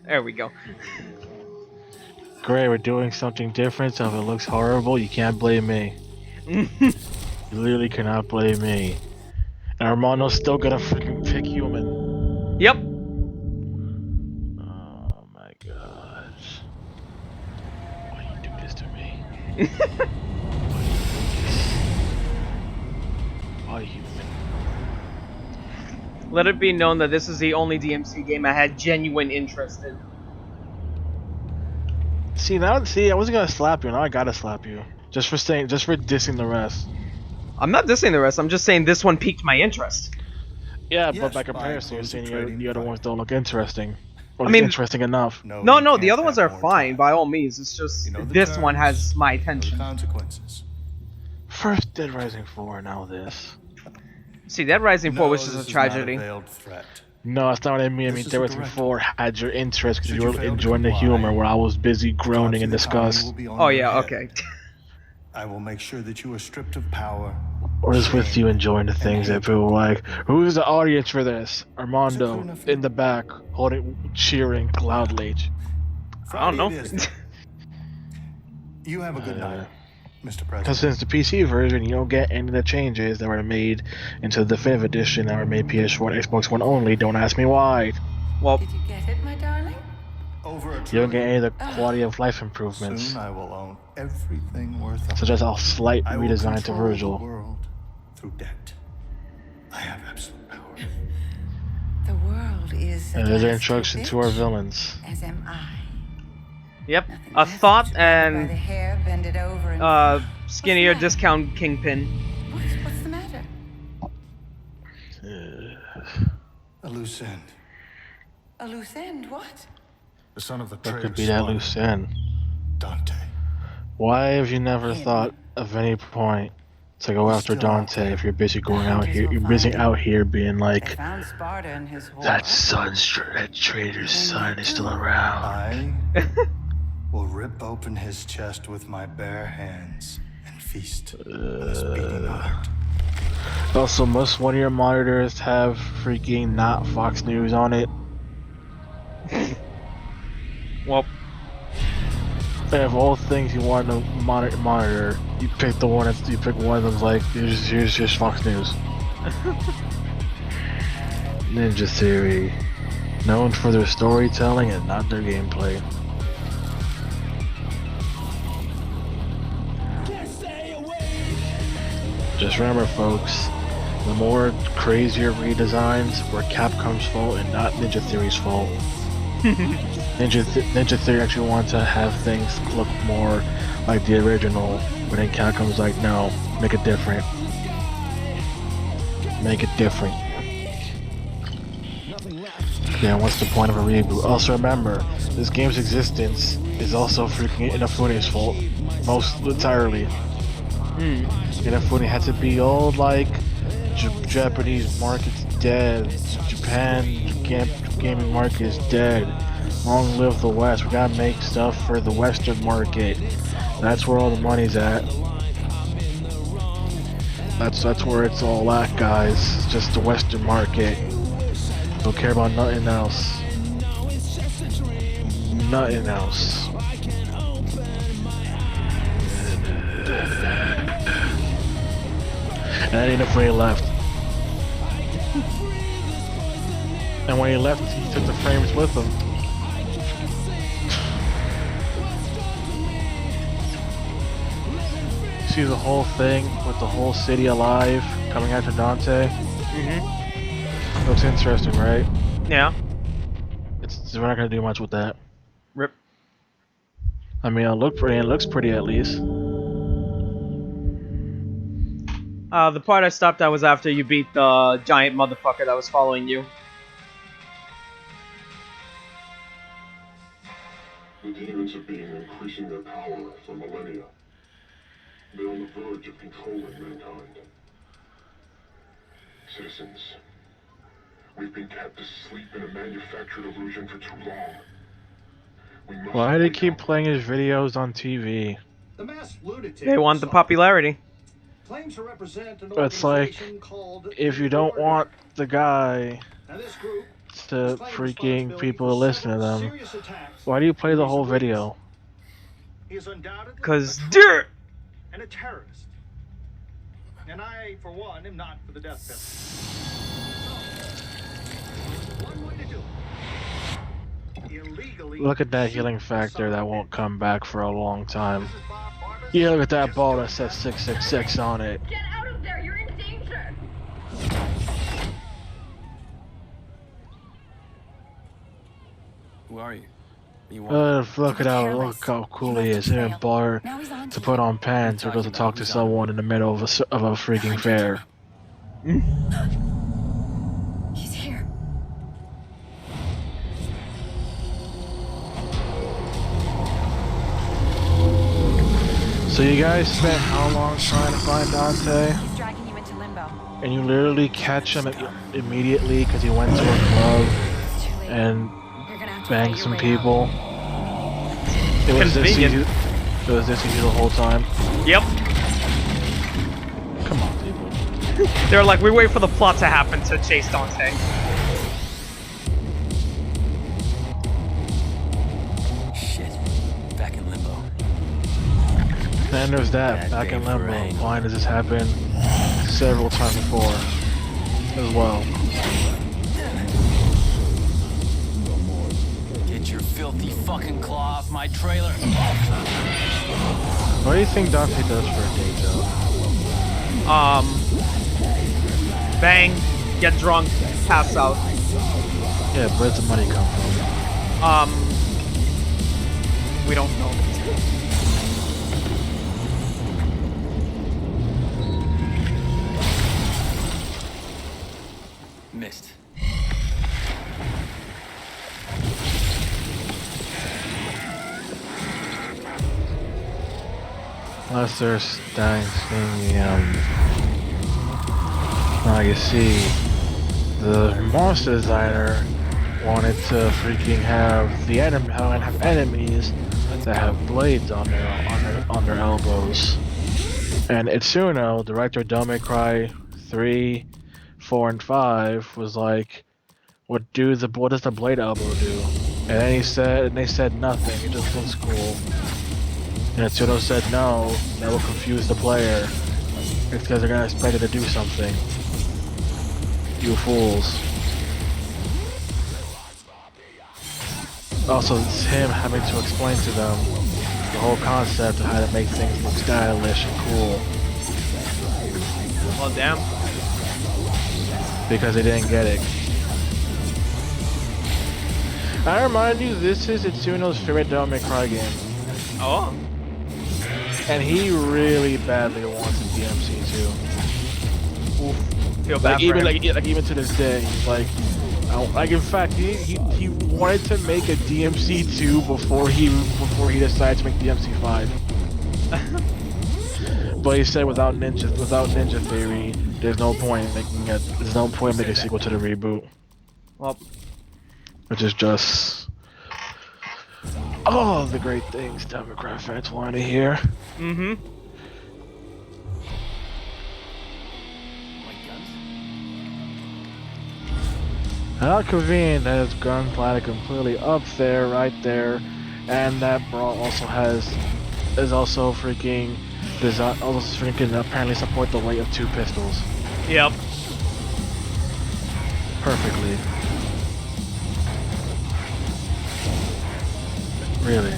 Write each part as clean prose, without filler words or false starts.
There we go. Great, we're doing something different, so if it looks horrible, you can't blame me. You literally cannot blame me. And Armando's still gonna freaking pick human. Yep. Oh my gosh. Why you do this to me? Why human? Let it be known that this is the only DMC game I had genuine interest in. See, I wasn't gonna slap you, now I gotta slap you. Just for dissing the rest. I'm not dissing the rest, I'm just saying this one piqued my interest. Yeah, Yes, but by by comparison, you're close of saying trading the other Friday. ones don't look interesting. Or I mean- interesting enough. No, the other ones are fine, by all means. It's just, You know the this one terms, has my you know the attention. consequences. First Dead Rising 4, now this. See, Dead Rising 4 was No, just this a is not tragedy. veiled threat. No, that's not what I mean. I This mean, is Dead a Rising direct 4 had your interest because Should you you were fail to enjoying the comply, humor where I was busy groaning in God's disgust. will be on Oh your yeah, head. okay. I will make sure that you are stripped of power. Or just with shame, you enjoying the and things that hate. people were like, who's the audience for this? Is it clear Armando enough for in you? the back, cheering loudly. I don't know. Friday it is, then. You have a good night, Mr. President. Because since the PC version, you don't get any of the changes that were made into the definitive edition that were made PS4 and Xbox One only. Don't ask me why. Well, Did you get it, my darling? Over a You don't get any of the Ah. quality of life improvements, Soon I will own everything worth such as a slight I will redesign to control the Virgil. world through debt. I have absolute power. The world is And there's an introduction to our villains. as am I. yep. Nothing A less thought than to grab her by the and hair, bend it over and skinnier What's the matter? discount kingpin. What's the matter? A loose end. A loose end? What? The son of the What traitor could be that son, loose end? Dante. Why have you never thought of any point to go after Dante if you're busy going out here? You're busy out here being They like, found Sparta and his whore. that traitor's son is still around. I will rip open his chest with my bare hands and feast on his beating heart. Also, must one of your monitors have freaking not Fox News on it? Well, And of all things you want to monitor, you pick the one that's, you pick one of them's like, here's just Fox News. Ninja Theory, known for their storytelling and not their gameplay. Just remember, folks, the more crazier redesigns were Capcom's fault and not Ninja Theory's fault. Ninja Theory actually wanted to have things look more like the original, but then Capcom's like, no, make it different. Make it different. Yeah, what's the point of a reboot? Also remember, this game's existence is also freaking Inafune's fault. Most entirely. Inafune had to be all like, Japanese market's dead, Japan gaming market is dead, long live the West, we gotta make stuff for the Western market. That's where all the money's at. That's where it's all at, guys. It's just the Western market. Don't care about nothing else. Nothing else. And then Inafune left. And when he left, he took the frames with him. See the whole thing with the whole city alive coming after Dante? Looks interesting, right? yeah. We're not gonna do much with that. Rip. I mean, it looks pretty at least. The part I stopped at was after you beat the giant motherfucker that was following you. The demons have been increasing their power for millennia. They're on the verge of controlling mankind. Citizens, we've been kept asleep in a manufactured illusion for too long. We must Why do they wake keep up. playing his videos on TV? The masked lunatic They want the popularity. claims to represent an It's like, organization called if you the don't Order. want the guy Now this group to Claimed freaking responsibility people for who listen to several them. serious attacks. Why do you play the whole video? He is undoubtedly Cause a dirt. and a terrorist. And I, for one, am not for the death penalty. So, one way to do it. Illegally Look at that shoot healing factor that won't come back for a long time. This is Bob Barber. Yeah, look at that Just ball doing that says that. 666 on it. Get out of there! You're in danger! Who are you? Look at how cool he is. Here, bar to put on pants or goes to talk to someone in the middle of a freaking fair. He's here. So you guys spent how long trying to find Dante? He's dragging you into limbo. And you literally catch him immediately because he went to a club It's too late. and You're gonna have to banged fight your some way out. people. It was this Convenient. easy. It was this easy the whole time. Yep. Come on, people. They're like, we wait for the plot to happen to chase Dante. Shit. Back in limbo. And there's that, Bad back day in for limbo. rain. Why does this happen several times before as well? Get your filthy fucking claw off my trailer. What do you think Dante does for a day job? Bang, get drunk, pass out. Yeah, where's the money come from? We don't know. Missed. Unless they're staying, now you see, the monster designer wanted to freaking have enemies that have blades on their elbows. And Itsuno, director of Devil May Cry 3, 4, and 5, was like, what does the blade elbow do? And then they said nothing, it just looks cool. And Itsuno said no, that will confuse the player. It's because they're gonna expect it to do something. You fools. Also, it's him having to explain to them the whole concept of how to make things look stylish and cool. Well, damn. Because they didn't get it. I remind you, this is Itsuno's favorite Devil May Cry game. Oh. And he really badly wants a DmC too. Oof. Feel bad for him. Even to this day, he's like in fact, he wanted to make a DmC 2 before he decided to make DmC 5. But he said without Ninja Theory, there's no point in making a sequel to the reboot. Well, Which is just all of the great things Devil May Cry fans want to hear. mm-hmm. Like guns? How convenient that his gun platter completely up there, right there, and that bra also is also freaking apparently support the weight of 2 pistols Yep. perfectly. Really.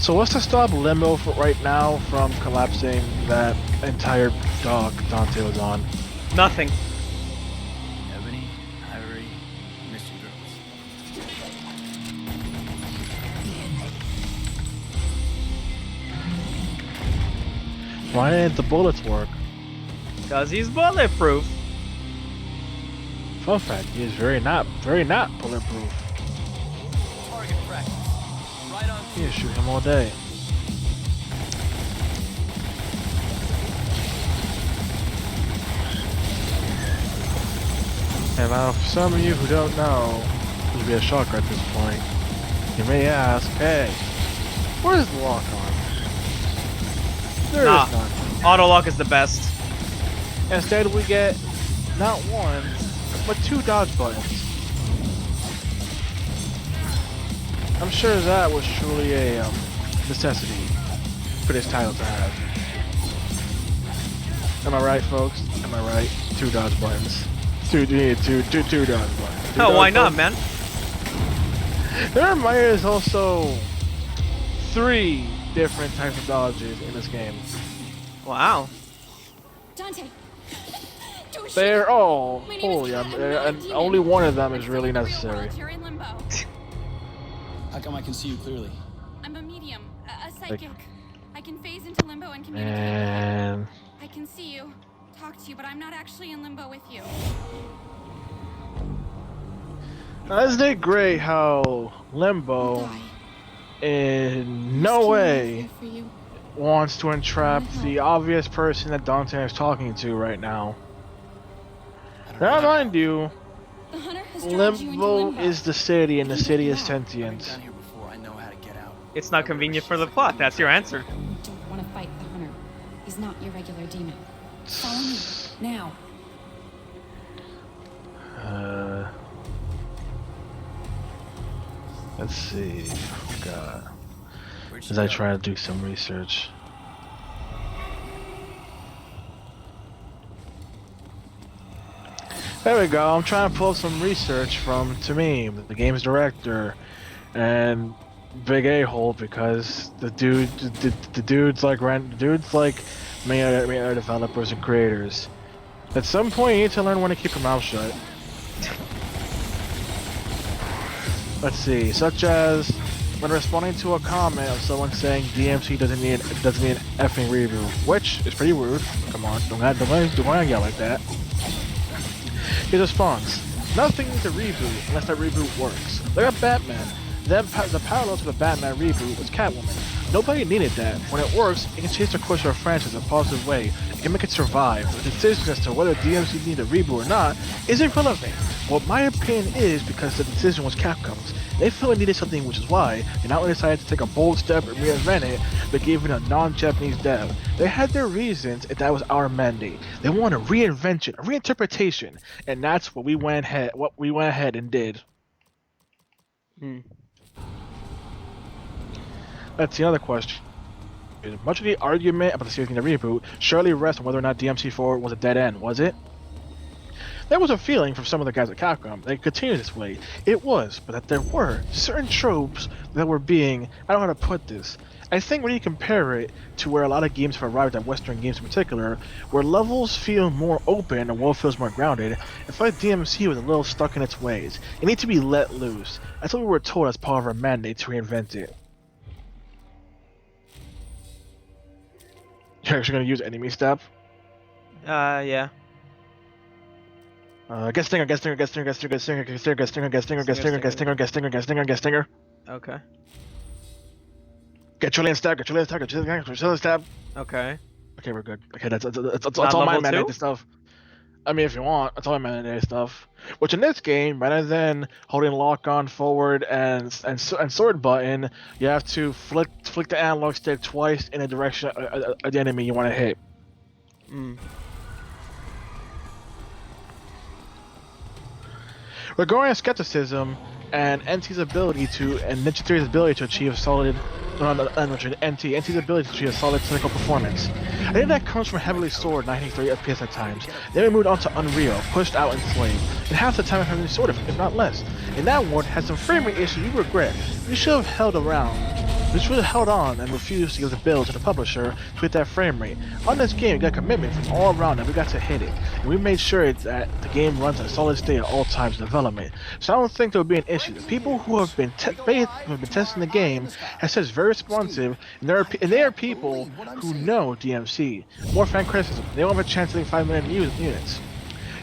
So what's to stop Limbo right now from collapsing that entire dock Dante was on? Nothing. Ebony, Ivory, Mission Girls. Why didn't the bullets work? Because he's bulletproof. Fun fact, he is very not bulletproof. Target practice. Right on. You can shoot him all day. And now, for some of you who don't know, this will be a shocker at this point. You may ask, hey, where's the lock on? There Nah. is none. Auto lock is the best. Instead, we get not one, but 2 dodge buttons. I'm sure that was truly a necessity for this title to have. Am I right, folks? Am I right? 2 dodge buttons. Two dodge buttons. Oh, why not, man? There is also 3 different types of dodges in this game. Wow. Dante. Don't shoot. They're all My name is holy, Kat, I'm and not a demon. only one of them is But really in the real necessary. world, you're in limbo. How come I can see you clearly? I'm a medium, a psychic. I can phase into limbo and communicate. And I can see you, talk to you, but I'm not actually in limbo with you. isn't it great how Limbo in no way For you. wants to entrap the obvious person that Dante is talking to right now? Now, mind you, The hunter has dragged you into Limbo limbo. is the city, and the city is I've been sentient. down here before. I know how to get out. It's not convenient for the plot. That's your answer. You don't want to fight the hunter. He's not your regular demon. Follow me, now. Let's see. God. Where'd she As I go? try to do some research. There we go. I'm trying to pull up some research from Tamim, the game's director, and Big A-hole because the dudes like many other developers and creators. At some point, you need to learn when to keep your mouth shut. Let's see, such as when responding to a comment of someone saying DMC doesn't need an effing reboot, which is pretty rude. Come on, don't yell like that. His response: nothing needs a reboot unless that reboot works. Look at Batman. The parallel to the Batman reboot was Catwoman. Nobody needed that. When it works, it can change the course of a franchise in a positive way. It can make it survive. The decision as to whether DMC needed a reboot or not is irrelevant. What my opinion is because the decision was Capcom's. They felt it needed something, which is why they not only decided to take a bold step and reinvent it, but gave it a non-Japanese dev. They had their reasons, and that was our mandate. They wanted a reinvention, a reinterpretation, and that's what we went ahead and did. That's the other question. Much of the argument about the series needing a reboot surely rests on whether or not DMC4 was a dead end, was it? There was a feeling from some of the guys at Capcom that it continued this way. It was, but that there were certain tropes that were being, I don't know how to put this. I think when you compare it to where a lot of games have arrived at Western games in particular, where levels feel more open and the world feels more grounded, I feel like DMC was a little stuck in its ways. It needs to be let loose. That's what we were told as part of our mandate to reinvent it. You're actually going to use enemy step? Yeah. Get stinger. Okay. Get Trillion stab. Okay. Okay, we're good. Okay, that's Not all my level mandate 2? stuff. I mean, if you want, that's all my mandate stuff. Which in this game, rather than holding lock on forward and sword button, you have to flick the analog stick twice in the direction of the enemy you want to hit. Regarding skepticism and NT's ability to Ninja Theory's ability to achieve solid NT's ability to achieve a solid technical performance. I think that comes from heavily soared 1930 FPS at times. Then we moved on to Unreal, pushed out Enslaved, and half the time heavily soared, if not less. And that one had some frame rate issues you regret. You should have held on and refused to give the bill to the publisher to hit that frame rate. On this game, we got commitment from all around and we got to hit it. And we made sure that the game runs at a solid state at all times in development. So I don't think there will be an issue. The people who have been testing the game have said it's very responsive, and they are people who know DMC. More fan criticism. They don't have a chance to think 5 million units.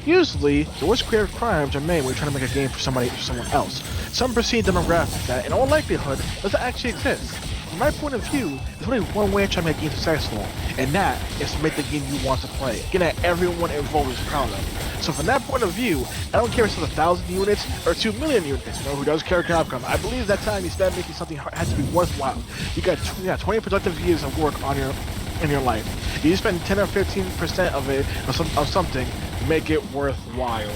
Usually, the worst creative crimes are made when you're trying to make a game for someone else. Some perceived demographic that, in all likelihood, doesn't actually exist. From my point of view, there's only one way to try to make a game successful, and that is to make the game you want to play, again that everyone involved is proud of. So from that point of view, I don't care if it's 1,000 units or 2 million units. You know, who does care Capcom? I believe that time you spent making something has to be worthwhile. You got 20 productive years of work on in your life. You spend 10 or 15% of it of something, make it worthwhile.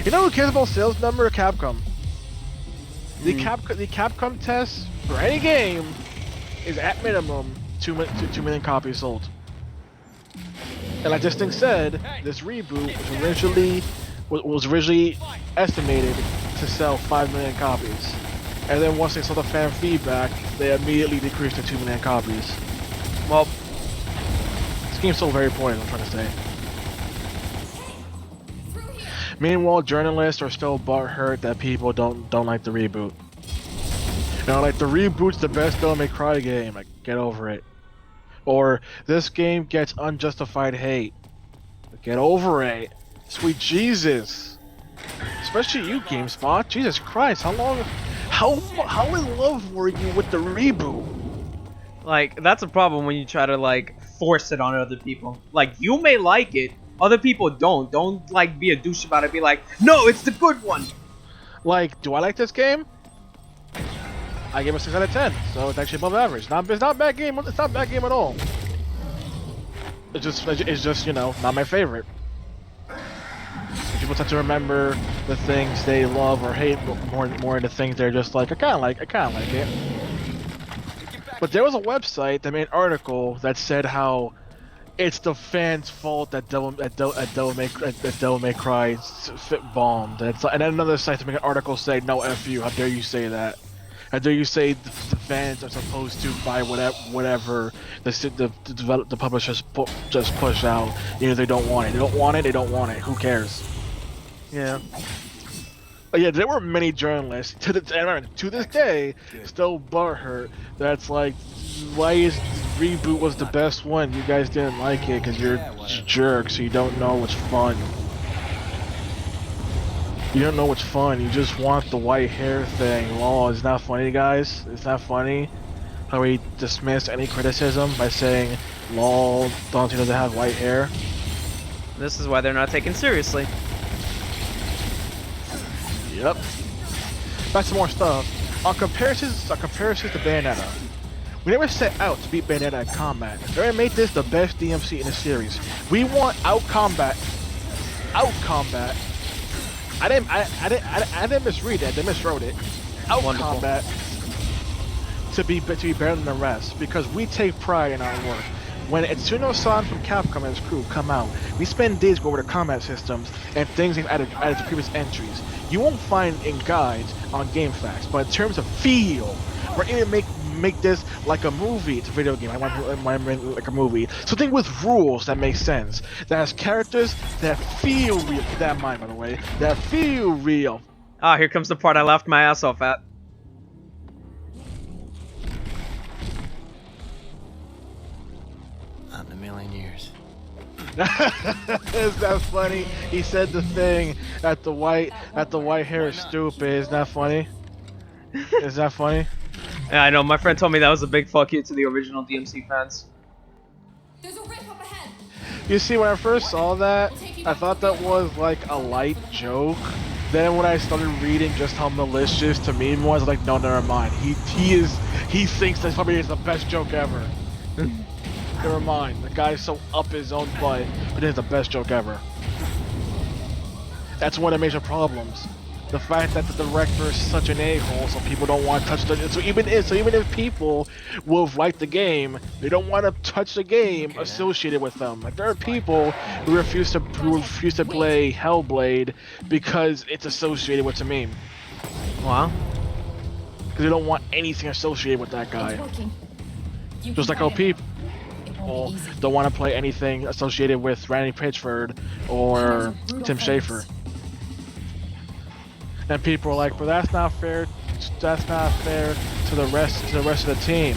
You know who cares about sales number? Capcom. The Capcom test for any game is at minimum 2 million copies sold. And like this thing said, this reboot was originally estimated to sell 5 million copies. And then once they saw the fan feedback, they immediately decreased to 2 million copies. Well, this game's still very poorly, I'm trying to say. Meanwhile, journalists are still butthurt that people don't like the reboot. You know, like, the reboot's the best Devil May Cry game, like, get over it. Or, this game gets unjustified hate. Get over it. Sweet Jesus. Especially you, GameSpot. Jesus Christ, how in love were you with the reboot? Like, that's a problem when you try to, like, force it on other people. Like, you may like it, other people don't. Don't, like, be a douche about it. Be like, no, it's the good one. Like, do I like this game? I gave it a 6 out of 10, so it's actually above average. It's not a bad game. It's not a bad game at all. It's just, you know, not my favorite. People tend to remember the things they love or hate more than the things they're just like, I kind of like it. But there was a website that made an article that said how it's the fans' fault that Devil May Cry bombed. And then another site to make an article say, no, F you, how dare you say that? How dare you say the fans are supposed to buy whatever the publishers just push out? You know, they don't want it. They don't want it. They don't want it. Who cares? Yeah. But yeah, there were many journalists to this day still butthurt. That's like, why is reboot was the best one? You guys didn't like it because you're jerks. So you don't know what's fun. You don't know what's fun. You just want the white hair thing. Lol, it's not funny, guys. It's not funny how we dismiss any criticism by saying, lol, Dante doesn't have white hair. This is why they're not taken seriously. Yep. Back to more stuff. On comparisons to Bayonetta. We never set out to beat Bayonetta in combat. They made this the best DmC in the series. We want out combat. I didn't misread that. They miswrote it. Out combat to be better than the rest because we take pride in our work. When Itsuno-san from Capcom and his crew come out, we spend days going over the combat systems and things they've added to previous entries. You won't find in guides on GameFAQs, but in terms of feel, we're aiming to make this like a movie. It's a video game. I want like a movie. Something with rules that make sense. That has characters that feel real. Keep that in mind, by the way. That feel real. Ah, here comes the part I laughed my ass off at. Not in a million years. Is that funny? He said the thing that the white hair is stupid. Is that funny? Is that funny? Yeah, I know. My friend told me that was a big fuck you to the original DmC fans. There's a rift up ahead. You see, when I first saw that, I thought that was like a light joke. Then when I started reading just how malicious to meme was, I was like, no, never mind. He thinks that probably is the best joke ever. Never mind. The guy's so up his own butt, but it is the best joke ever. That's one of the major problems. The fact that the director is such an a-hole, so people don't want to touch the. So even if people will write the game, they don't want to touch the game associated with them. Like there are people who refuse to play Hellblade because it's associated with the meme. Wow. Because they don't want anything associated with that guy. Just like how people don't want to play anything associated with Randy Pitchford or Tim Schafer. And people are like, but that's not fair. That's not fair to the rest of the team.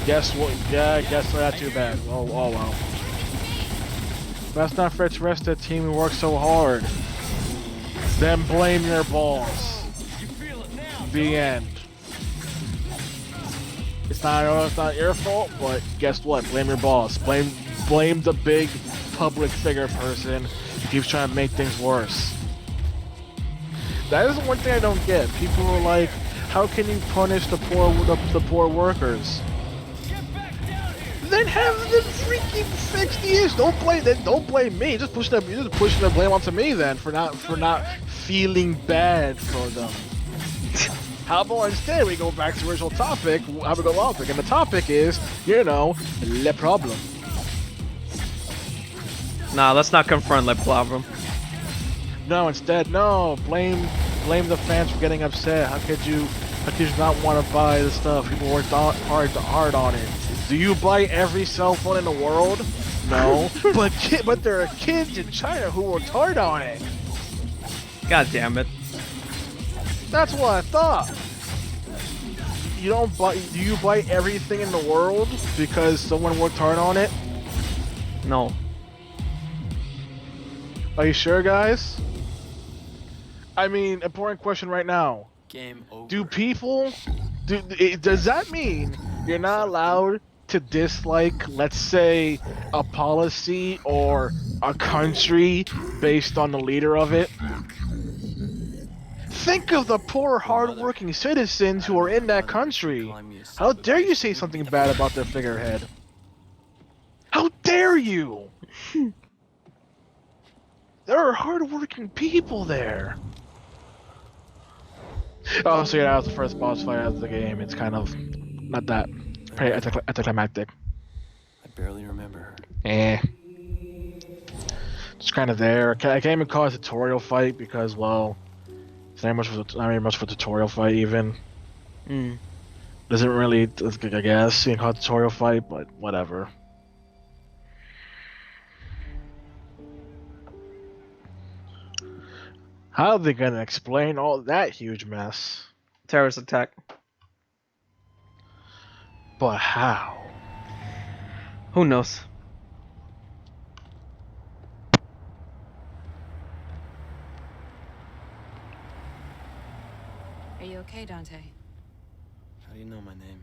Guess what? Yeah, guess not too bad. Oh well. That's not fair to the rest of the team who worked so hard. Then blame your boss. The end. It's not your fault, but guess what? Blame your boss. Blame the big public figure person who keeps trying to make things worse. That is one thing I don't get. People are like, how can you punish the poor workers? then have them freaking fix the issue. Don't blame me. Just pushing the blame onto me then for not feeling bad for them. How about instead we go back to the original topic, and the topic is, you know, le problem. Nah, let's not confront le problem. No, instead, no. Blame the fans for getting upset. How could you not want to buy the stuff? People worked hard on it. Do you buy every cell phone in the world? No. but there are kids in China who worked hard on it. God damn it. That's what I thought. Do you buy everything in the world because someone worked hard on it? No. Are you sure, guys? I mean, important question right now. Game over. Does that mean you're not allowed to dislike, let's say, a policy or a country based on the leader of it? Think of the poor, hard-working citizens who are in that country. How dare you say something bad about their figurehead? How dare you? There are hard-working people there. Oh, so yeah, that was the first boss fight of the game. It's kind of not that anticlimactic. I barely remember her. Just kind of there. I can't even call it a tutorial fight because, well, it's not very much of a tutorial fight even. Doesn't really, I guess, you can call it a tutorial fight, but whatever. How are they gonna explain all that huge mess? Terrorist attack. But how? Who knows? Are you okay, Dante? How do you know my name?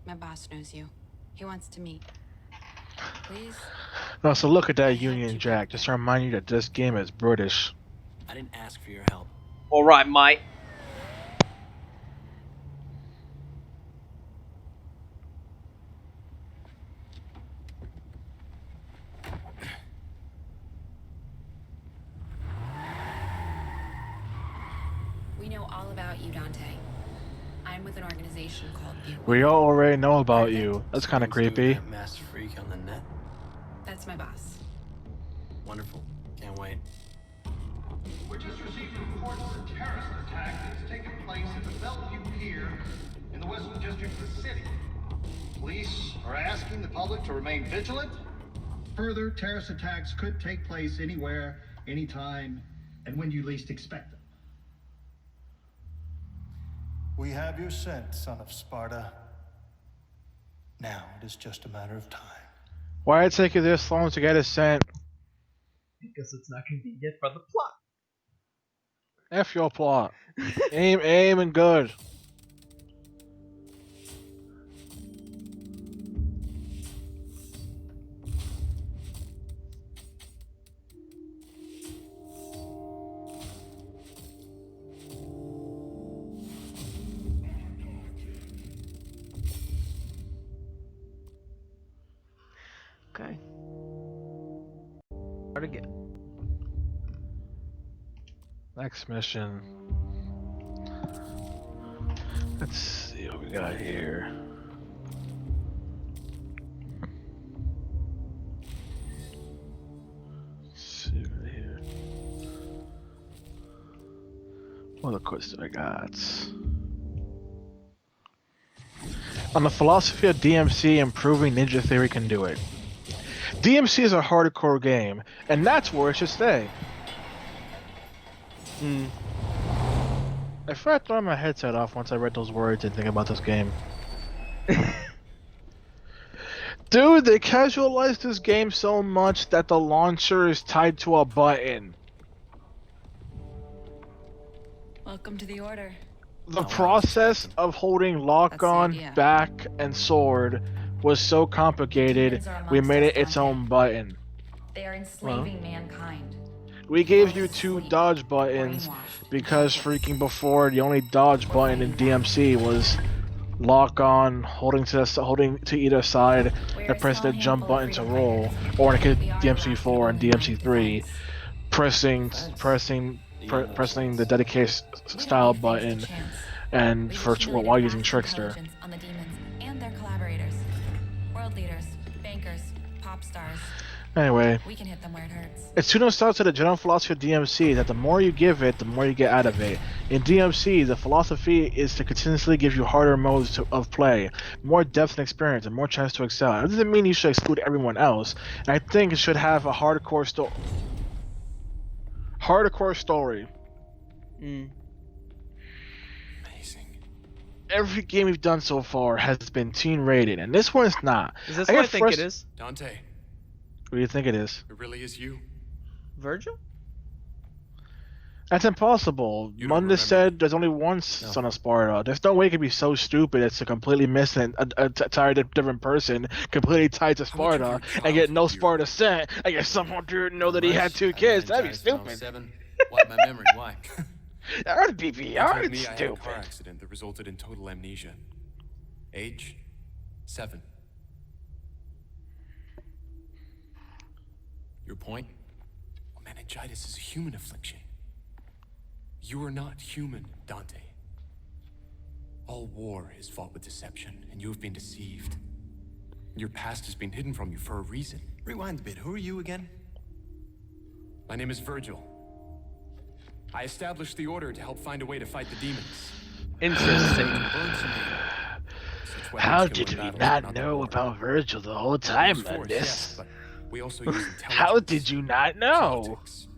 My boss knows you. He wants to meet. Please? Oh, so look at that Union Jack. Just to remind you that this game is British. I didn't ask for your help. Alright, mate. We know all about you, Dante. I'm with an organization called We all already know about you. That's kind of Someone's creepy. doing that masked freak on the net. That's my boss. Wonderful. Can't wait. We just received reports of a terrorist attack that's taken place at the Bellevue Pier in the Western District of the city. Police are asking the public to remain vigilant. Further, terrorist attacks could take place anywhere, anytime, and when you least expect them. We have your scent, son of Sparta. Now it is just a matter of time. Why did it take you this long to get a scent? Because it's not convenient for the plot. F your plot. aim and good. Okay. Start again. Next mission. Let's see what we got here. Let's see right here. What other quests do I got? On the philosophy of DmC, improving Ninja Theory can do it. DmC is a hardcore game, and that's where it should stay. I forgot to throw my headset off once I read those words and think about this game. Dude, they casualized this game so much that the launcher is tied to a button. Welcome to the order. The process of holding lock on, idea. back, and sword was so complicated, we made it its own button. They are enslaving mankind. We gave you two dodge buttons because freaking before the only dodge button in DmC was lock on, holding to either side, We're and a press small the jump handful of button to freedom roll, fighters. or in the We case are the last DMC4 and people in line for DMC3, defense. pressing the dedicated We don't style leave things to button, chance. and We've for accumulated while using vast Trickster. intelligence on the demons and their collaborators. World leaders, bankers, pop stars. Anyway, We can hit them where it hurts. it's too nostalgic to the general philosophy of DMC that the more you give it, the more you get out of it. In DMC, the philosophy is to continuously give you harder modes of play, more depth and experience, and more chance to excel. That doesn't mean you should exclude everyone else. And I think it should have a hardcore story. Mm. Amazing. Every game we've done so far has been teen rated, and this one's not. Is this I what I get think it frust- is? Dante, What do you think it is? it really is you. Virgil? That's impossible. You don't Mundus remember said there's only one son of Sparta. There's no way it could be so stupid as to completely miss an entirely different person, completely tied to How much of Sparta, your and get no childhood you- Sparta sent, and yet somehow didn't know that he had two kids. That'd be stupid. 7. Wipe my memory. Why? That'd be They beyond told me I had a car stupid. accident that resulted in total amnesia. Age? 7. Your point? Well, meningitis is a human affliction. You are not human, Dante. All war is fought with deception, and you have been deceived. Your past has been hidden from you for a reason. Rewind a bit. Who are you again? My name is Virgil. I established the Order to help find a way to fight the demons. Interesting. Burn some demons. Such weapons How can did win we battles, not but the know war. about Virgil the whole We time, use force, Mundus? yes, but we also use intelligence. How did you not know? Politics,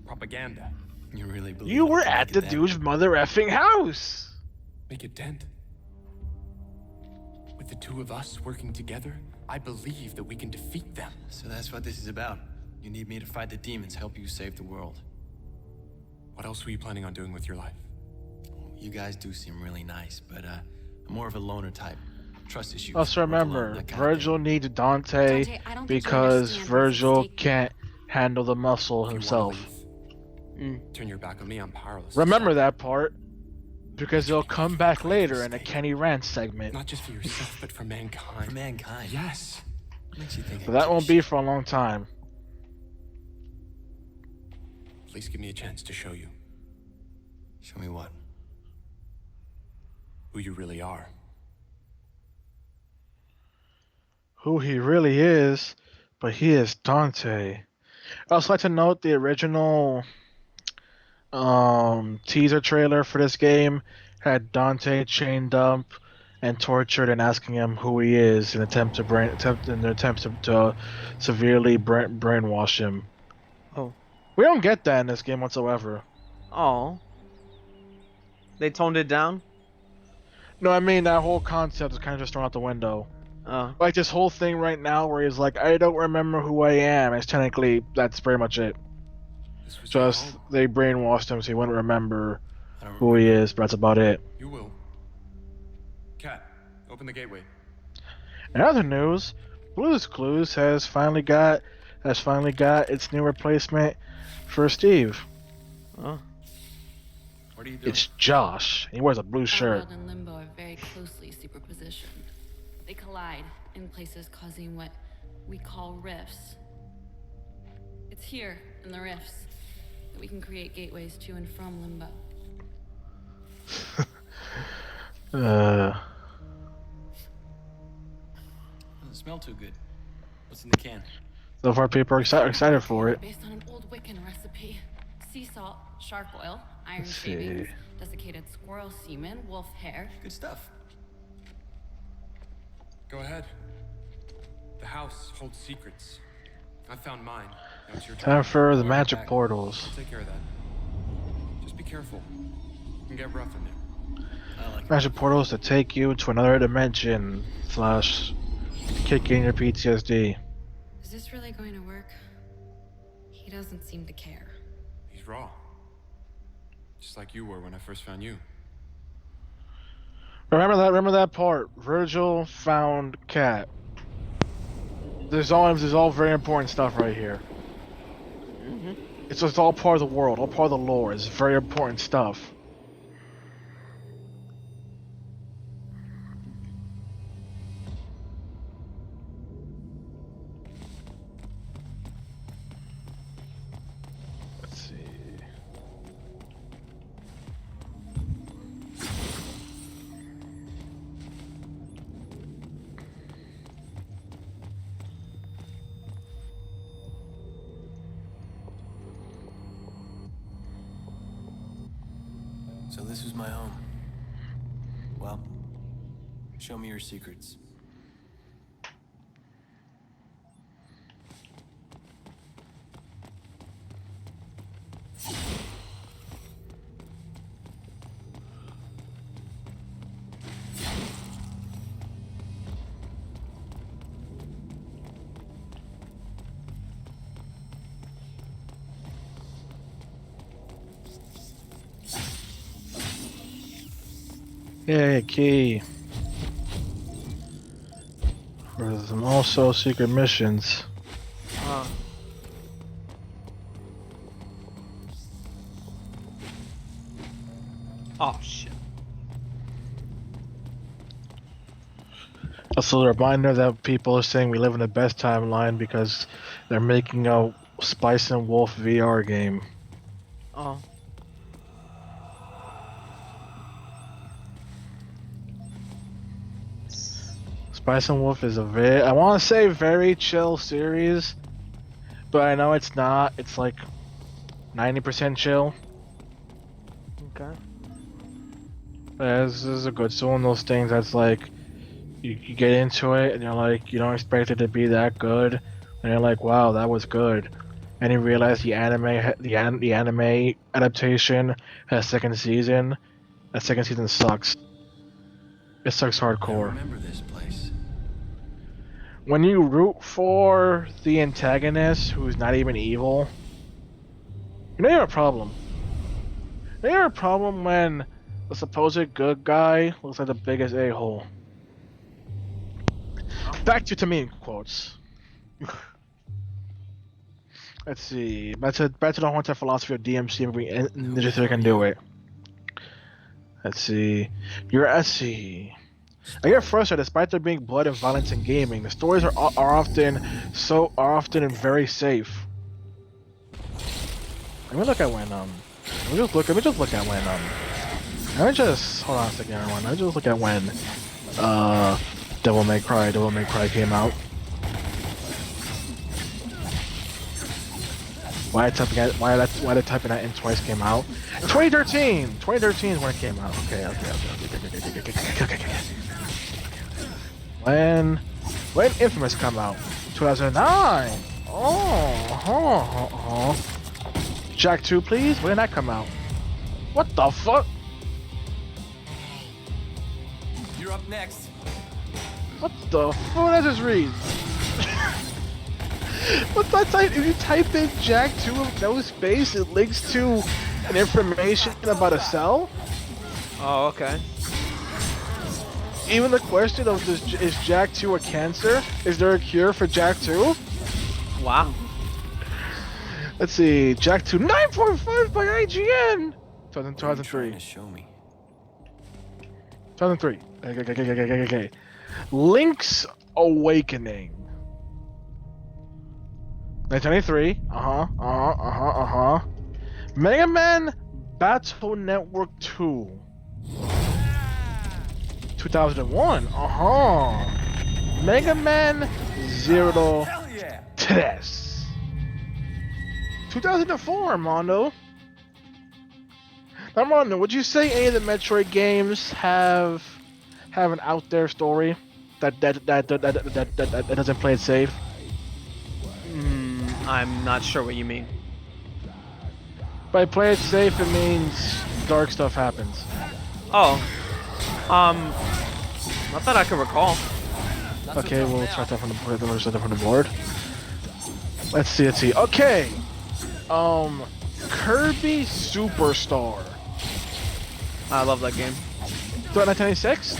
propaganda. You really believe You I were can at make the it that? dude's mother effing house. Make a dent. With the two of us working together, I believe that we can defeat them. So that's what this is about. You need me to fight the demons, help you save the world. What else were you planning on doing with your life? You guys do seem really nice, but I'm more of a loner type. Trust issues. Also work alone, remember, that kind of Virgil thing. needs Dante Dante, I don't think you because understand what's at Virgil stake. can't handle the muscle If you wanna himself. leave, turn your back on me, I'm powerless. Remember that part, because it'll come back later in a Kenny Rant segment. Not just for yourself, but for mankind. For mankind. Yes. What makes you think I But that give a won't be shit? for a long time. Please give me a chance to show you Show me what? who you really are. Who he really is, but he is Dante. I'd also like to note the original teaser trailer for this game had Dante chained up and tortured and asking him who he is in an attempt to severely brainwash him. Oh. We don't get that in this game whatsoever. Oh. They toned it down? No, I mean that whole concept is kind of just thrown out the window. Like this whole thing right now where he's like, I don't remember who I am. It's technically, that's pretty much it. This was your Just, home. they brainwashed him so he wouldn't remember I don't who he is, but that's about it. You will. Cat, open the gateway. In other news, Blue's Clues has finally got its new replacement for Steve. Oh. What are you doing? It's Josh. He wears a blue Our shirt. world and Limbo are very closely superpositioned. They collide in places causing what we call rifts. It's here, in the rifts, that we can create gateways to and from Limbo. Doesn't smell too good. What's in the can? So far, people are excited for it. Based on an old Wiccan recipe. Sea salt, shark oil, iron Let's see. shavings, desiccated squirrel semen, wolf hair. Good stuff. Go ahead. The house holds secrets. I found mine. Now it's your turn. Time for the I'll magic back. portals. I'll take care of that. Just be careful. It can get rough in there. I like it. Magic portals to take you to another dimension. / kick in your PTSD. Is this really going to work? He doesn't seem to care. He's raw. Just like you were when I first found you. Remember that part. Virgil found Cat. There's all very important stuff right here. It's just all part of the world, all part of the lore. It's very important stuff. So this was my home. Well, show me your secrets. Yay, key. For some also secret missions. Oh shit. Also, a reminder that people are saying we live in the best timeline because they're making a Spice and Wolf VR game. Oh. Spice and Wolf is a I want to say very chill series, but I know it's not. It's like 90% chill. Okay. This is a good. So one of those things that's like, you get into it and you're like, you don't expect it to be that good, and you're like, wow, that was good, and you realize the anime adaptation has a second season. That second season sucks. It sucks I hardcore. remember this place. When you root for the antagonist who's not even evil, you know you have a problem. You know you have a problem when the supposed good guy looks like the biggest a-hole. Back to Tamim quotes. Let's see. Back to the haunted philosophy of DmC and Ninja 3 can do it. Let's see. Let's see. I get frustrated despite there being blood and violence in gaming. The stories are often very safe. Let me look at when let me just look at when let me just hold on a second, everyone. Let me just look at when Devil May Cry came out. Why did typing that in twice came out? 2013! 2013 is when it came out. Okay. When Infamous come out? 2009! Oh. Jak 2, please? When did that come out? What the fuck? You're up next. What the fuck did I just read? What's that type? If you type in Jak 2 with no space, it links to an information about a cell? Oh, okay. Even the question of is Jak 2 a cancer? Is there a cure for Jak 2? Wow. Let's see. Jak 2 9.5 by IGN. 2003. To show me. 2003. Okay. Link's Awakening. 1993. Mega Man Battle Network 2. 2001. Mega Man Zero Test. 2004, Armando. Armando, would you say any of the Metroid games have an out there story that doesn't play it safe? I'm not sure what you mean. By play it safe, it means dark stuff happens. Oh. Not that I can recall. Okay, well, let's start that from the board. Let's see. Okay. Kirby Superstar. I love that game. 1996?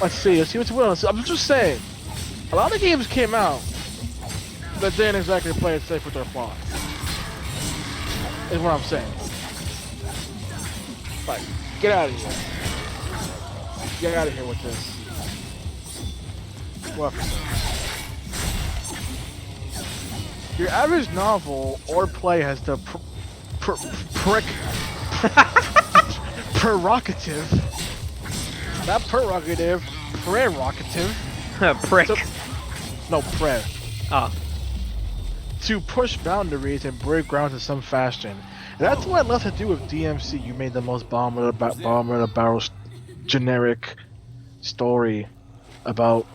Let's see what's else. I'm just saying. A lot of games came out that didn't exactly play it safe with their plot. Is what I'm saying. Like, get out of here. Get out of here with this. What? Your average novel or play has the prerogative. Not prerogative. Prerogative. Prick. No, pre. Ah. to push boundaries and break ground in some fashion. And that's what I love to do with DmC. You made the most bottom of the barrel generic story about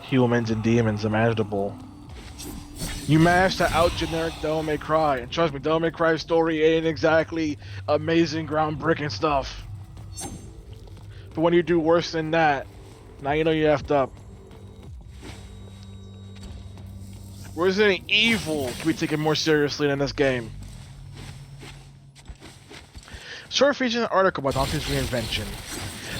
humans and demons imaginable. You managed to out generic Devil May Cry, and trust me, Devil May Cry's story ain't exactly amazing, groundbreaking stuff. But when you do worse than that, now you know you effed up. Resident Evil can be taken more seriously than this game. Story features an article about Dante's reinvention.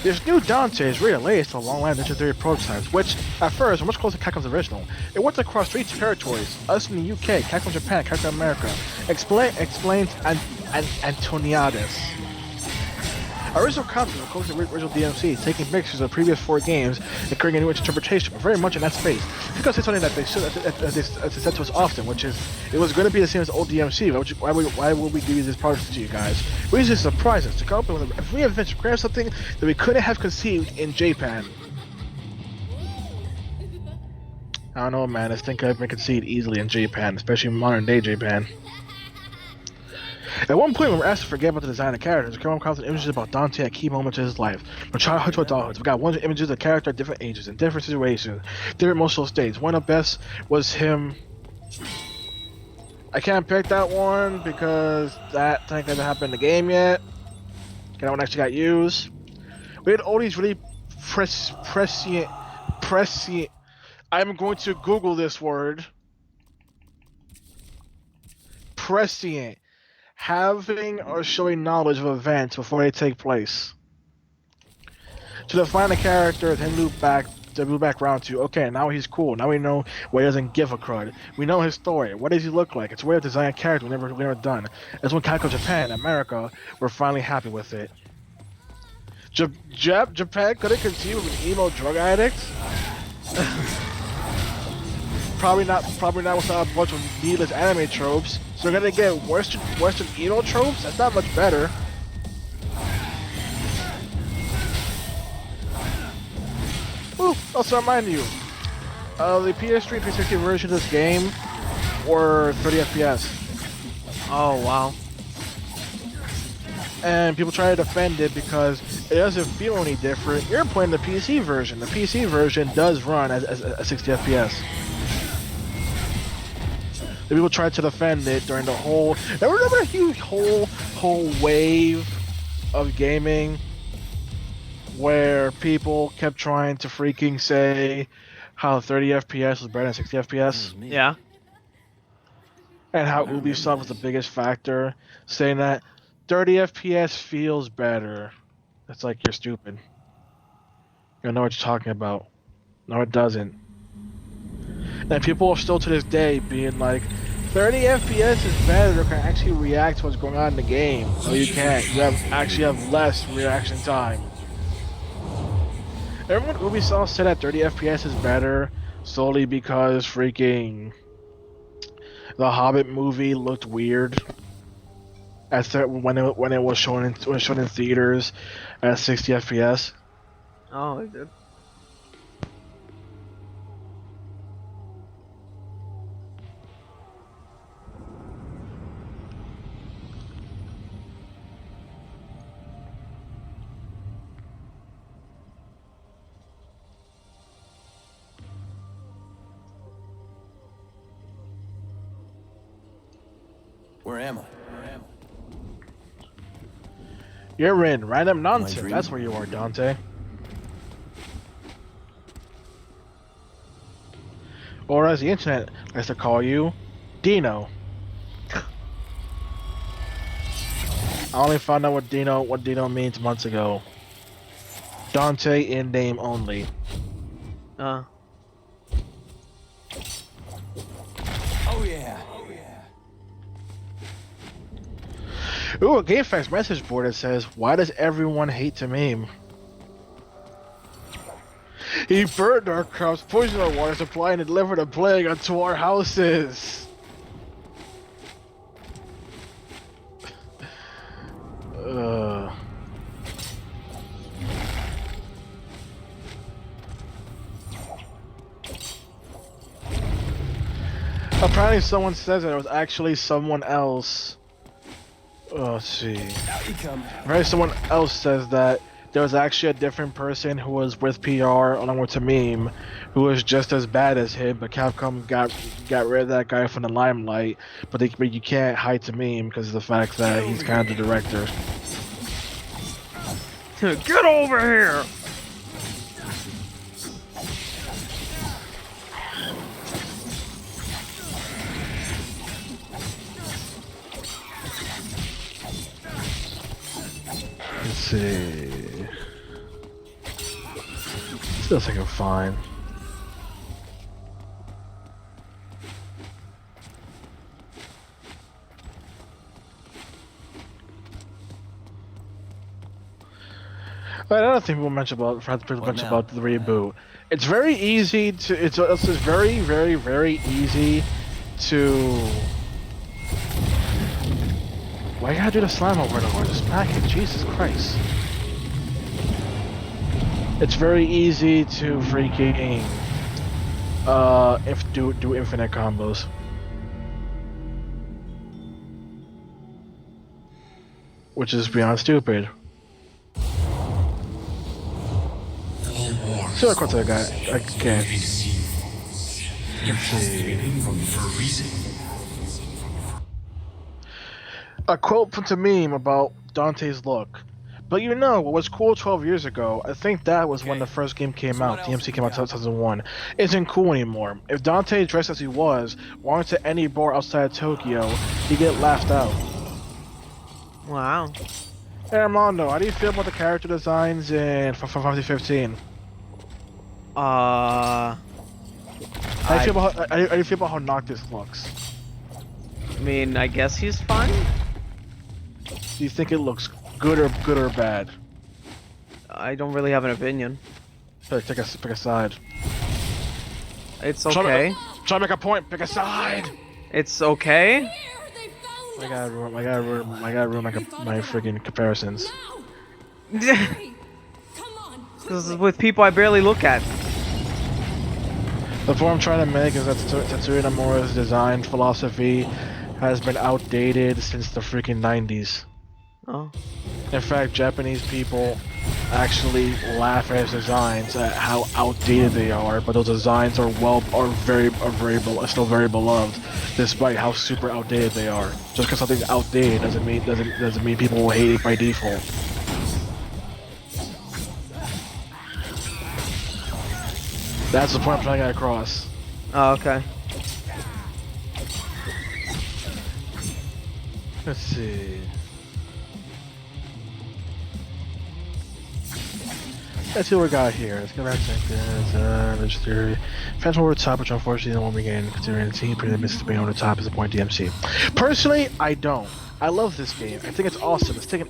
This new Dante is really related to a long line of Ninja Theory prototypes, which, at first, were much closer to Capcom's original. It worked across 3 territories, us in the UK, Capcom Japan, Capcom America, explains Antoniadis. Original concept was close to the original DmC, taking mixtures of the previous 4 games and creating a new interpretation, but very much in that space. Because it's something that they said to us often, which is, it was going to be the same as old DmC, why would we give you this product to you guys? We just surprise us to come up with a reinvention, create something that we couldn't have conceived in Japan. I don't know, man, this thing could have been conceived easily in Japan, especially modern day Japan. At one point, we were asked to forget about the design of characters. Capcom crafted images about Dante at key moments of his life, from childhood to adulthood. We got 100 images of the character at different ages, in different situations, different emotional states. One of the best was him. I can't pick that one because that thing hasn't happened in the game yet. That one actually got used. We had all these really prescient. I'm going to Google this word. Prescient. Having or showing knowledge of events before they take place. To define a character, then loop back around to, okay, now he's cool. Now we know why he doesn't give a crud. We know his story. What does he look like? It's a way of designing a character we've never done. That's when Capcom Japan and America were finally happy with it. Japan couldn't conceive of an emo drug addict? Probably not without a bunch of needless anime tropes. So we're gonna get Western emo tropes? That's not much better. Ooh, also remind you, the PS3 360 version of this game were 30 FPS. Oh wow. And people try to defend it because it doesn't feel any different. You're playing the PC version. The PC version does run as 60 FPS. The people tried to defend it during the whole. Remember a huge whole wave of gaming where people kept trying to freaking say how 30 FPS was better than 60 FPS? Yeah. And how Ubisoft was the biggest factor, saying that 30 FPS feels better. It's like, you're stupid. You don't know what you're talking about. No, it doesn't. And people are still to this day being like, 30 FPS is better, you can actually react to what's going on in the game. No, you can't. You actually have less reaction time. Everyone Ubisoft said that 30 FPS is better solely because freaking the Hobbit movie looked weird when it was shown in theaters at 60 FPS. Oh, it did. Where am I? You're in random nonsense. That's where you are, Dante. Or as the internet likes to call you, Dino. I only found out what Dino means months ago. Dante in name only. Oh yeah. Ooh, a GameFAQs message board that says, "Why does everyone hate to meme?" He burned our crops, poisoned our water supply, and delivered a plague unto our houses. apparently someone says that it was actually someone else. Oh, let's see. Apparently someone else says that there was actually a different person who was with PR along with Tamim, who was just as bad as him, but Capcom got rid of that guy from the limelight. But you can't hide Tamim because of the fact that he's kind of the director. Get over here! Let's see. Still think I'm fine. Another thing we'll mention about, about the reboot. It's very easy to. It's very, very, very easy to. Why you gotta do the slam over and over? Just smack it. Jesus Christ. It's very easy to freaking do infinite combos. Which is beyond stupid. So I caught that guy. I can't. A quote from Tamim about Dante's look. But you know, what was cool 12 years ago, I think that was when the first game came out, DmC came out in 2001, isn't cool anymore. If Dante dressed as he was, walked to any bar outside of Tokyo, he'd get laughed out. Wow. Hey Armando, how do you feel about the character designs in Final Fantasy 15? How do you feel about how Noctis looks? I mean, I guess he's fine. Do you think it looks good or bad? I don't really have an opinion. Pick a side. It's okay. Try to make a point. Pick a side. It's okay. I gotta ruin my friggin' comparisons. This is with people I barely look at. The point I'm trying to make is that Tetsuya Nomura's design philosophy has been outdated since the freaking 90s. Oh. In fact, Japanese people actually laugh at his designs at how outdated they are, but those designs are still very beloved, despite how super outdated they are. Just because something's outdated doesn't mean people will hate it by default. That's the point I'm trying to get across. Oh, okay. Let's see. Let's see what we got here. Let's go back to register. Fans over the top, which unfortunately won't begin considering the team pretty missed being over the top is a point DMC. Personally, I don't. I love this game. I think it's awesome. It's taken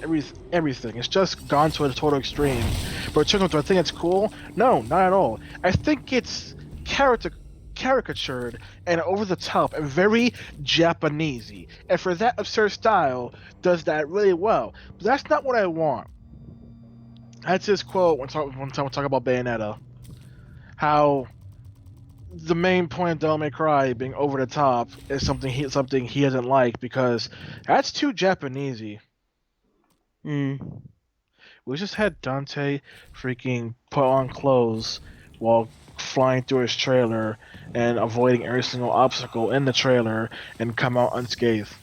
everything. It's just gone to a total extreme. But do I think it's cool? No, not at all. I think it's caricatured and over the top and very Japanesey. And for that absurd style, does that really well. But that's not what I want. That's his quote when we talk about Bayonetta. How the main point of Devil May Cry being over the top is something he doesn't like because that's too Japanesey. We just had Dante freaking put on clothes while flying through his trailer and avoiding every single obstacle in the trailer and come out unscathed.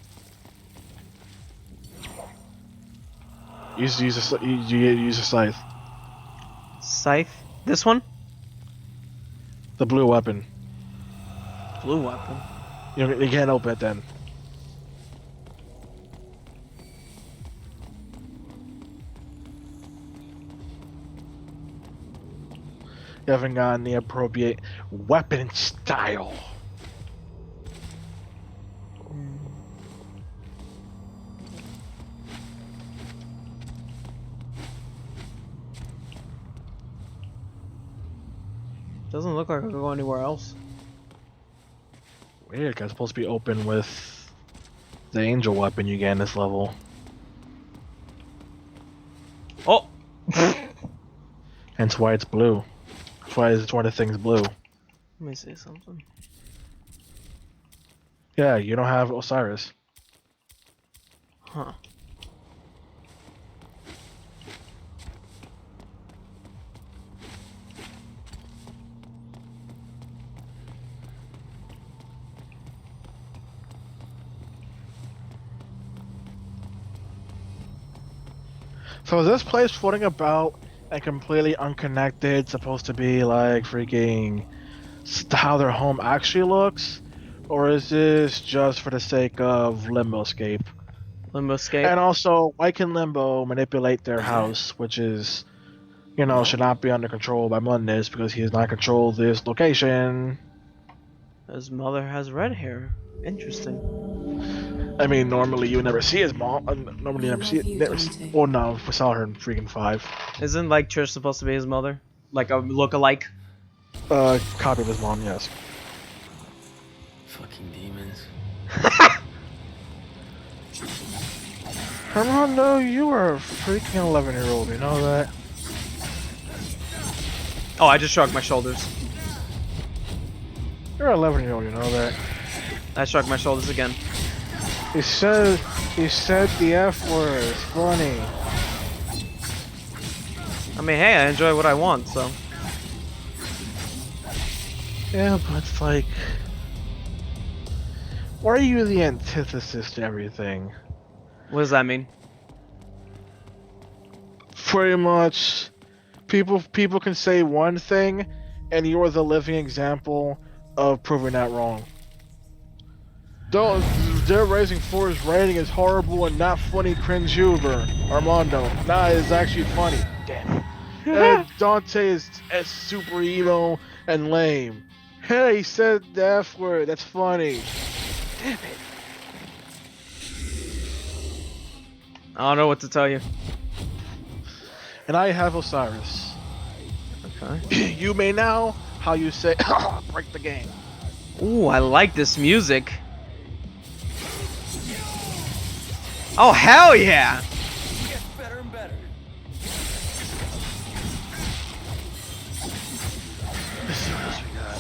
Use a scythe. Scythe? This one? The blue weapon. Blue weapon? You can't open it then. You haven't gotten the appropriate weapon style. Doesn't look like I could go anywhere else. Weird, it's supposed to be open with the angel weapon you get in this level. Oh! Hence why it's blue. That's why it's one of the things blue. Let me see something. Yeah, you don't have Osiris. Huh. So is this place floating about and completely unconnected supposed to be like freaking how their home actually looks? Or is this just for the sake of Limbo Escape? Limbo Escape. And also, why can Limbo manipulate their house, which is, you know, should not be under control by Mundus because he does not control this location? His mother has red hair. Interesting. I mean, normally you would never see his mom. Normally you never see it. Well, no, we saw her in freaking 5. Isn't like Trish supposed to be his mother? Like a look-alike? Copy of his mom, yes. Fucking demons. Armando, you are a freaking 11-year-old, you know that? Oh, I just shrugged my shoulders. You're an 11-year-old, you know that? I shrugged my shoulders again. He said the F word. It's funny. I mean, hey, I enjoy what I want, so. Yeah, but it's like, why are you the antithesis to everything? What does that mean? Pretty much, people can say one thing, and you're the living example of proving that wrong. Dead Rising 4's writing is horrible and not funny cringe humor, Armando. Nah, it's actually funny. Damn. And Dante is super emo and lame. Hey, he said the F word, that's funny. Damn it. I don't know what to tell you. And I have Osiris. Okay. You may now, how you say, break the game. Ooh, I like this music. Oh, hell yeah! Gets better and better. Let's see what else we got.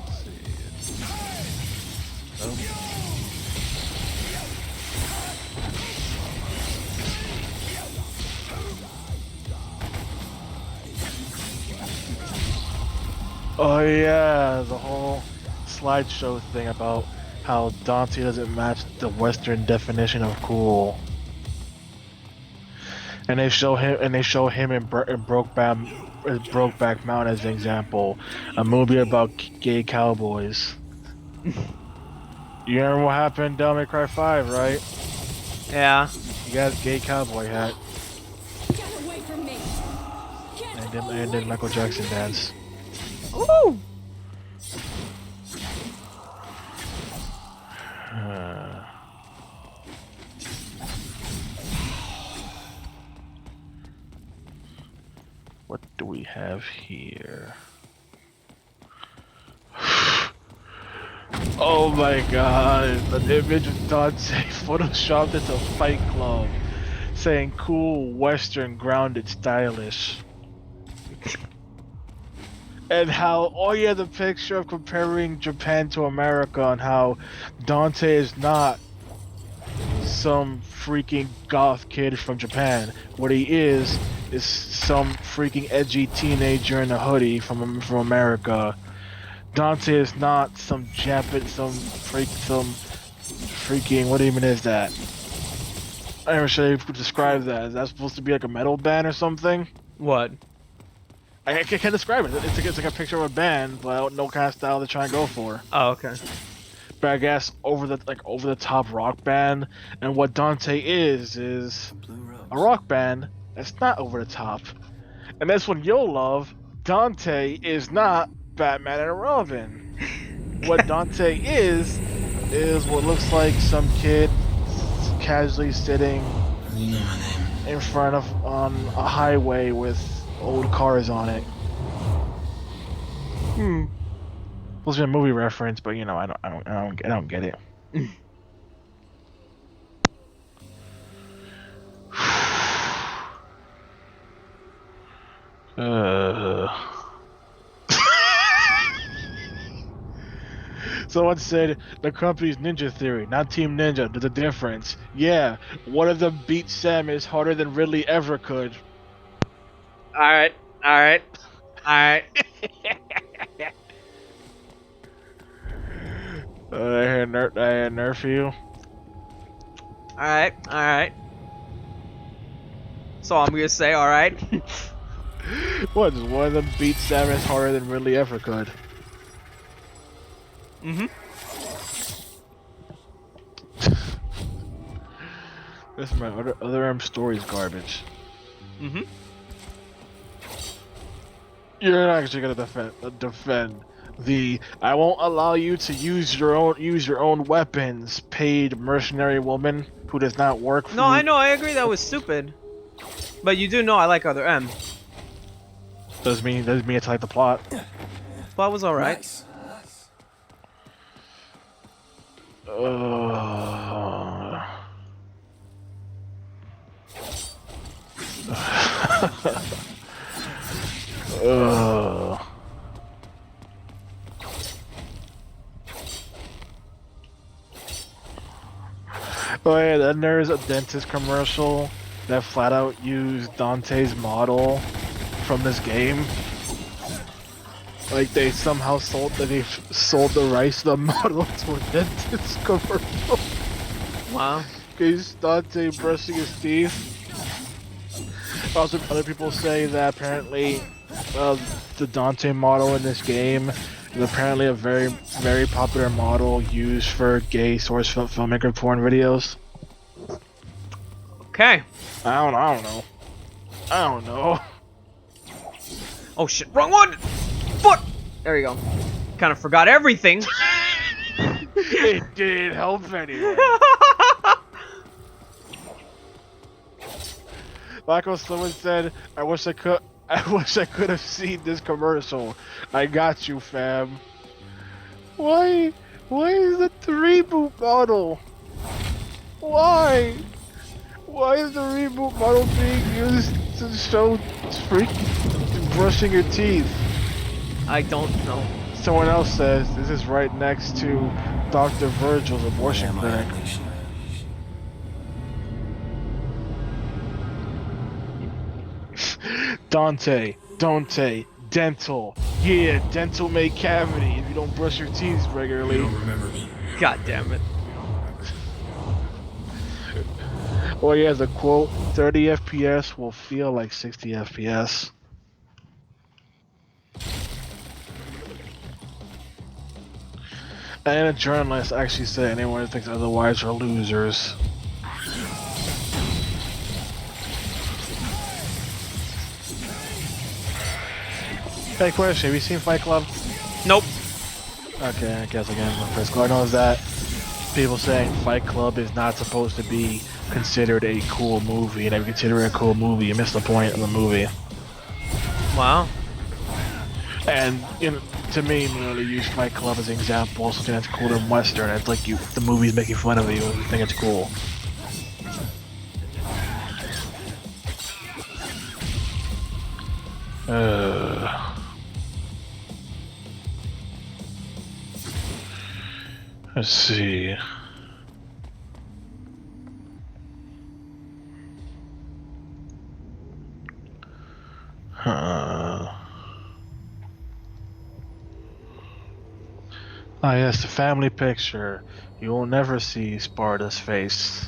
Let's see. Oh yeah, the whole slideshow thing about how Dante doesn't match the Western definition of cool. And they show him in Brokeback Mountain as an example, a movie about gay cowboys. You remember what happened in Devil May Cry 5, right? Yeah. You got a gay cowboy hat. Get away from me! And then Michael Jackson dance. Ooh! What do we have here? Oh my god, an image of Dante photoshopped into Fight Club saying cool, western, grounded, stylish. And how, oh yeah, the picture of comparing Japan to America and how Dante is not some freaking goth kid from Japan. What he is some freaking edgy teenager in a hoodie from America. Dante is not some freaking, what even is that? I never sure you could describe that. Is that supposed to be like a metal band or something? What? I can't describe it. It's like a picture of a band, but I don't know what kind of style they're trying to go for. Oh, okay. But I guess over the top rock band, and what Dante is a rock band that's not over the top. And that's what you'll love. Dante is not Batman and Robin. What Dante is what looks like some kid casually sitting in front of on a highway with old cars on it. Supposed to be a movie reference, but you know, I don't get it. Someone said the company's Ninja Theory, not Team Ninja. There's a difference. Yeah, one of them beat Samus harder than Ridley ever could. Alright, alright, alright. I had nerf you. Alright, alright. So I'm gonna say, alright. What? Just one of them beat Samus harder than Ridley ever could. Mm-hmm. This is my other M story's garbage. Mm-hmm. You're not actually gonna defend the I won't allow you to use your own weapons paid mercenary woman who does not work for No, I know, I agree that was stupid. But you do know I like other M. Doesn't mean it's like the plot. Plot was alright. Nice. Oh yeah, then there's a dentist commercial that flat out used Dante's model from this game. Like they somehow sold the rights to the model to a dentist commercial. Wow. Cause Dante brushing his teeth. Also, other people say that apparently the Dante model in this game is apparently a very, very popular model used for gay source filmmaker porn videos. Okay. I don't know. Oh shit, wrong one! Foot! There you go. Kind of forgot everything. It didn't help anyway. Like what someone said, I wish I could have seen this commercial. I got you, fam. Why is it the reboot model? Why is the reboot model being used to show freaking brushing your teeth? I don't know. Someone else says this is right next to Dr. Virgil's abortion clinic. Dante, dental. Yeah, dental make cavity if you don't brush your teeth regularly. You don't remember me. God damn it. Or he has a quote, 30 FPS will feel like 60 FPS. And a journalist actually said anyone who thinks otherwise are losers. Hey, question, have you seen Fight Club? Nope. Okay, I guess again, my first question is that people saying Fight Club is not supposed to be considered a cool movie, and if you consider it a cool movie, you miss the point of the movie. Wow. And to me, they use Fight Club as an example of something that's cool in Western. It's like the movie's making fun of you, and you think it's cool. Let's see. Ah, yes, the family picture. You will never see Sparta's face.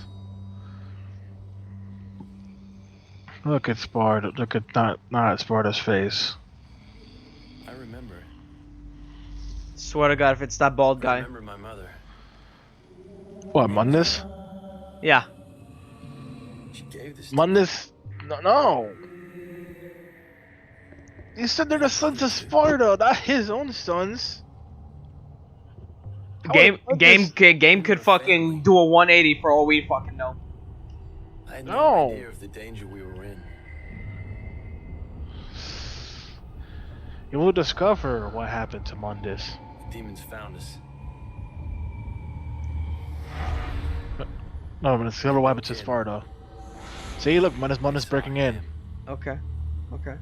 Look at Sparta. Look at not at Sparta's face. I remember. Swear to God, if it's that bald I guy. remember my mother. What, Mundus? Yeah. She gave this. Mundus? No. You said they're the sons of Sparta, not his own sons. Game could fucking do a 180 for all we fucking know. I had No. no idea of the danger we were in. You will discover what happened to Mundus. The demons found us. No, but discover what happened to Sparta. See, look, Mundus breaking in. Okay. Okay.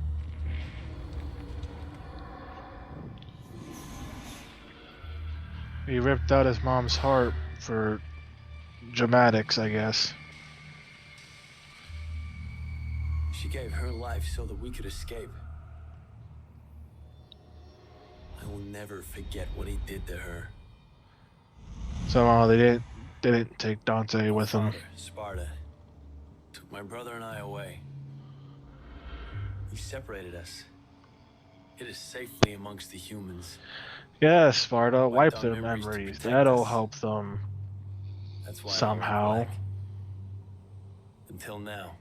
He ripped out his mom's heart for dramatics, I guess. She gave her life so that we could escape. I will never forget what he did to her. Somehow they didn't take Dante with them. Father, Sparta, took my brother and I away. He separated us. Hid us safely amongst the humans. Yes, Sparta, wipe our their memories to memories. protect That'll us. help them That's why somehow. I wore black. Until now.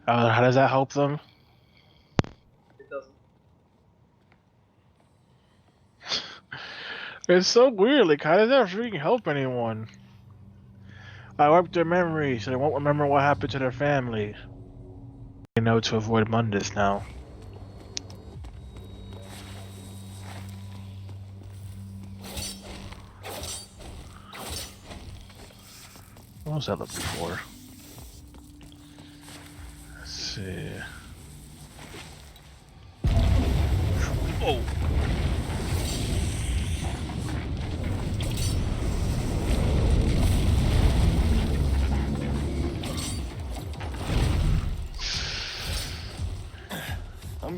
How does that help them? It doesn't. It's so weird. Like, how does that freaking help anyone? I wiped their memories, so they won't remember what happened to their family. They know to avoid Mundus now. What was that looking for? Let's see. Oh.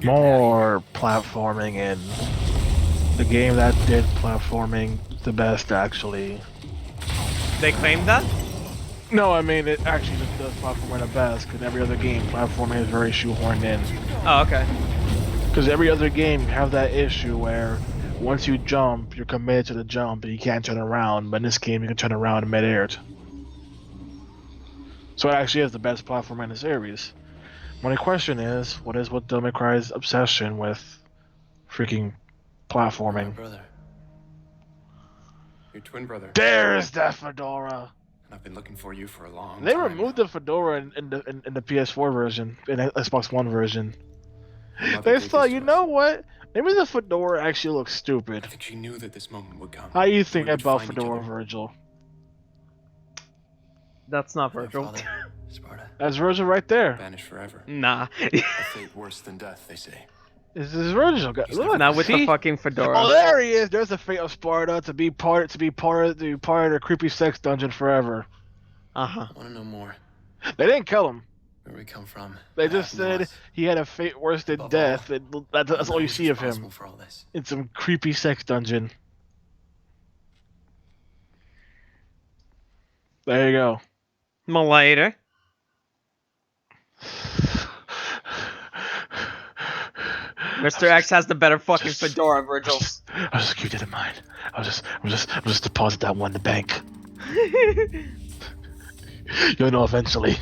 More platforming in the game that did platforming the best, actually. They claimed that? No, I mean, it actually just does platforming the best, because every other game, platforming is very shoehorned in. Oh, okay. Because every other game have that issue where once you jump, you're committed to the jump, and you can't turn around, but in this game, you can turn around in mid-air. So it actually is the best platform in the series. My question is, what is with Devil May Cry's obsession with freaking platforming? My brother. Your twin brother. There's that fedora! And I've been looking for you for a long They time. removed the fedora in the PS4 version, in the Xbox One version. Mother They gave thought, this you to know us. what? Maybe the fedora actually looks stupid. I think she knew that this moment would come. How you think We would about find each fedora, other. Virgil? That's not My Virgil. father, Sparta, That's Virgil right there. Vanished forever. Nah. A fate worse than death, they say. This is Virgil. Look, Not with the see? fucking fedora. Oh, there he is. There's the fate of Sparta to be part of the creepy sex dungeon forever. Uh-huh. I want to know more. They didn't kill him. Where we come from. They what just happened to said us. he had a fate worse than Above death. all, And that's I wanna all know you who's see of him. responsible for all this. In some creepy sex dungeon. There you go. Later. Mr. X has the better fucking fedora, Virgil. I was just keep it in mind. I'm just deposit that one in the bank. You'll know eventually.